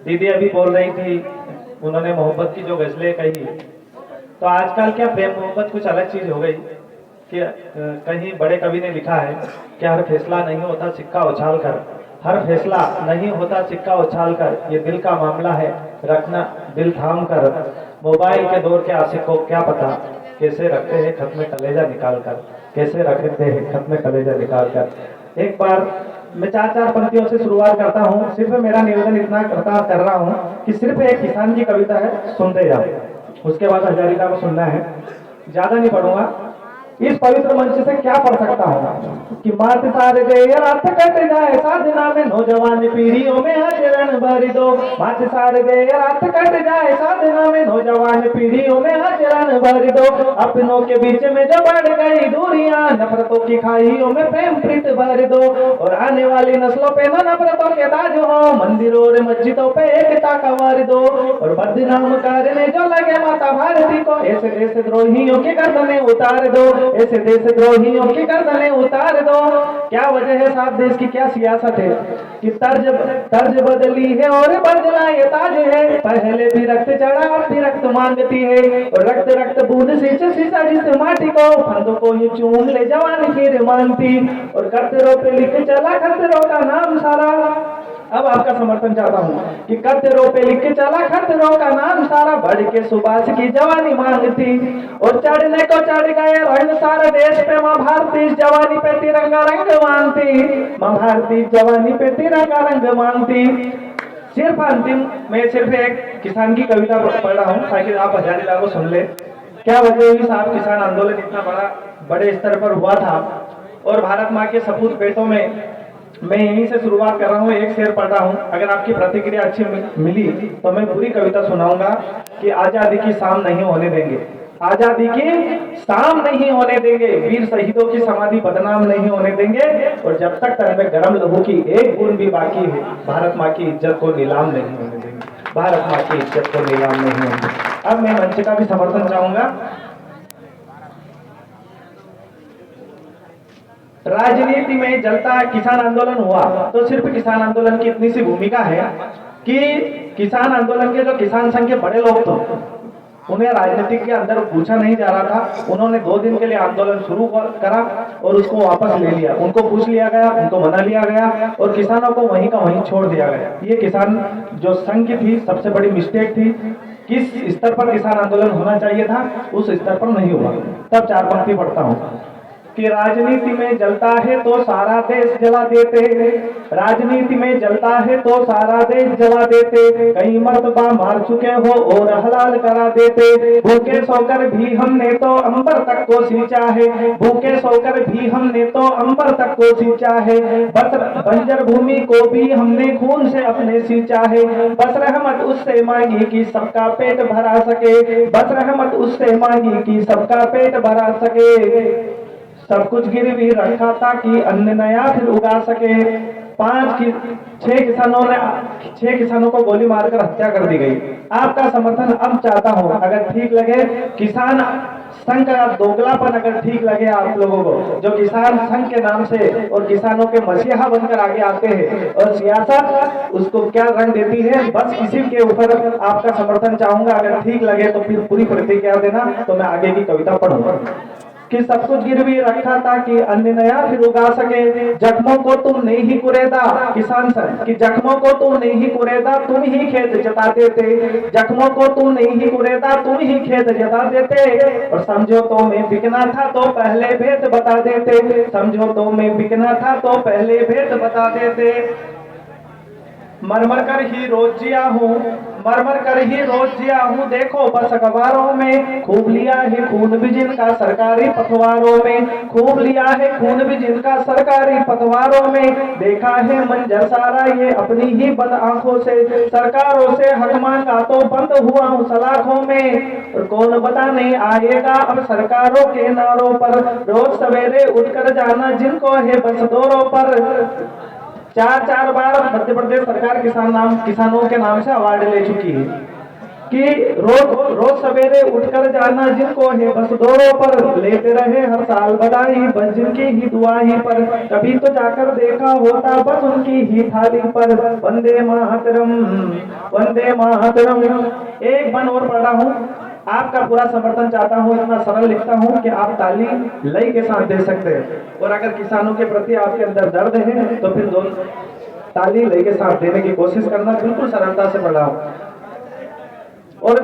दीदी अभी बोल रही थी, उन्होंने मोहब्बत की जो गजलें कही, तो आजकल क्या प्रेम मोहब्बत कुछ अलग चीज हो गई कि कहीं बड़े कवि ने लिखा है कि हर फैसला नहीं होता सिक्का उछाल कर, हर फैसला नहीं होता सिक्का उछाल कर, ये दिल का मामला है रखना दिल थाम कर। मोबाइल के दौर के आशिक को क्या पता कैसे रखते हैं खत में कलेजा निकाल कर, कैसे रखते हैं खत में कलेजा निकाल कर। एक बार मैं चार चार पंक्तियों से शुरुआत करता हूँ। सिर्फ मेरा निवेदन इतना कर रहा हूँ कि सिर्फ एक किसान की कविता है, सुनते जाओ, उसके बाद हजारिका को सुनना है, ज्यादा नहीं पढ़ूंगा। इस पवित्र मंच से क्या पढ़ सकता हूँ कि मात सारे दे रात कट जाए साधना में नौजवान पीढ़ियों में आचरण भर दो, मात सारे दे रात कट जाए साधना में नौजवान पीढ़ियों में आचरण भर दो। अपनों के बीच में जो बढ़ गई दूरियां नफरतों की खाइयों में प्रेम प्रीत भर दो, और आने वाली नस्लों पे न नफरतों के ताज हो, मंदिरों और मस्जिदों पे एकता का वार दो, और बदनाम करने जो लगे माता भारती को ऐसे देशद्रोहियों की गर्दनें उतार दो, ऐसे देशद्रोहियों की गर्दनें उतार दो। क्या वजह है साहब देश की, क्या सियासत है कि तर्ज बदली है और बदला ये ताज है, पहले भी रक्त चढ़ा अब भी रक्त मांगती है, और रक्त रक्त बूंद सींचा जिस माटी को फंदों को ये चूम ले जवानी फिर मांगती, और खतरों पे लिख चला खतरों का नाम सारा। अब आपका समर्थन चाहता हूँ कि खतरों पे लिख के चला खतरों का नाम सारा, बढ़ के सुभाष की जवानी मांगती, और चढ़ने को चढ़ गए रंग सारा देश पे माँ भारती जवानी पे तिरंगा रंग मांगती, माँ भारती जवानी पे तिरंगा रंग मांगती। सिर्फ अंतिम मैं सिर्फ एक किसान की कविता पढ़ रहा हूँ ताकि आप हजारीलाल को सुन ले। क्या वजह हुई साहब, किसान आंदोलन इतना बड़े स्तर पर हुआ था, और भारत माँ के सपूत बेटों में मैं यहीं से शुरुआत कर रहा हूँ, एक शेर पढ़ रहा हूँ। अगर आपकी प्रतिक्रिया अच्छी मिली तो मैं पूरी कविता सुनाऊंगा कि आजादी की शाम नहीं होने देंगे, आजादी की शाम नहीं होने देंगे, वीर शहीदों की समाधि बदनाम नहीं होने देंगे, और जब तक तन में गर्म लहू की एक बूंद भी बाकी है भारत माँ की इज्जत को नीलाम नहीं होने देंगे, भारत माँ की इज्जत को नीलाम नहीं होने देंगे। अब मैं मंच का भी समर्थन चाहूंगा। राजनीति में जलता किसान आंदोलन हुआ तो सिर्फ किसान आंदोलन की इतनी सी भूमिका है कि किसान आंदोलन के जो किसान संघ के बड़े लोग थे उन्हें राजनीति के अंदर पूछा नहीं जा रहा था, उन्होंने 2 दिन के लिए आंदोलन शुरू करा और उसको वापस ले लिया, उनको पूछ लिया गया, उनको मना लिया गया, और किसानों को वहीं का वहीं छोड़ दिया गया। ये किसान जो संघ थी सबसे बड़ी मिस्टेक थी। किस स्तर पर किसान आंदोलन होना चाहिए था उस स्तर पर नहीं हुआ। तब 4 पंक्ति पढ़ता हूँ कि राजनीति में जलता है तो सारा देश जला देते, राजनीति में जलता है तो सारा देश जला देते, कई मर्तबा मार चुके हो और हलाल करा देते, भूखे सोकर भी हमने तो अंबर तक को सींचा है, भूखे सोकर भी हमने तो अंबर तक को सींचा है, बस बंजर भूमि को भी हमने खून से अपने सींचा है, बस रहमत उससे मांगी कि सबका पेट भरा सके, बस रहमत उससे मांगी कि सबका पेट भरा सके, सब कुछ गिरवी रखा था कि अन्न नया फिर उगा सके। 6 किसानों को गोली मारकर हत्या कर दी गई। आपका समर्थन अब चाहता हूं, अगर ठीक लगे किसान संघ का दोगलापन अगर ठीक लगे आप लोगों को, जो किसान संघ के नाम से और किसानों के मसीहा बनकर आगे आते हैं और सियासत उसको क्या रंग देती है, बस इसी के ऊपर आपका समर्थन चाहूंगा। अगर ठीक लगे तो फिर पूरी प्रतिक्रिया देना, तो मैं आगे की कविता पढ़ूंगा कि सब कुछ गिरवी रखा था कि अन्न नया फिर उगा सके, जख्मों को तुम नहीं ही कुरेदा, किसान संघ कि जख्मों को तुम नहीं ही कुरेदा तुम ही खेत जता देते, जख्मों को तुम नहीं ही कुरेदा तुम ही खेत जता देते, और समझौतों में बिकना था तो पहले भेद बता देते, समझौतों में बिकना था तो पहले भेद बता देते। मरमर कर ही रोज जिया हूँ, मरमर कर ही रोज जिया हूँ, देखो बस अखबारों में खूब लिया है खून भी जिनका सरकारी पखवारों में, खूब लिया है खून भी जिनका सरकारी पखवारों में, देखा है मंजर सारा ये अपनी ही बंद आंखों से, सरकारों से हक मांगा तो बंद हुआ हूँ सलाखों में, और कौन बताने आएगा अब सरकारों के नारों पर, रोज सवेरे उठकर जाना जिनको है बस दौरों पर। 4 बार मध्य प्रदेश सरकार किसानों के नाम से अवार्ड ले चुकी है कि रोज सवेरे उठकर जाना जिनको है बस दौरों पर, लेते रहे हर साल बधाई बस जिनकी ही दुआई पर, कभी तो जाकर देखा होता बस उनकी ही थाली पर, वंदे मातरम वंदे मातरम। एक बन और पढ़ रहा हूँ, आपका पूरा समर्थन चाहता हूँ। इतना सरल लिखता हूँ कि आप ताली लय के साथ दे सकते हैं, और अगर किसानों के प्रति आपके अंदर दर्द है तो फिर दोनों ताली लय के साथ देने की कोशिश करना। बिल्कुल सरलता से पढ़ रहा हूँ। और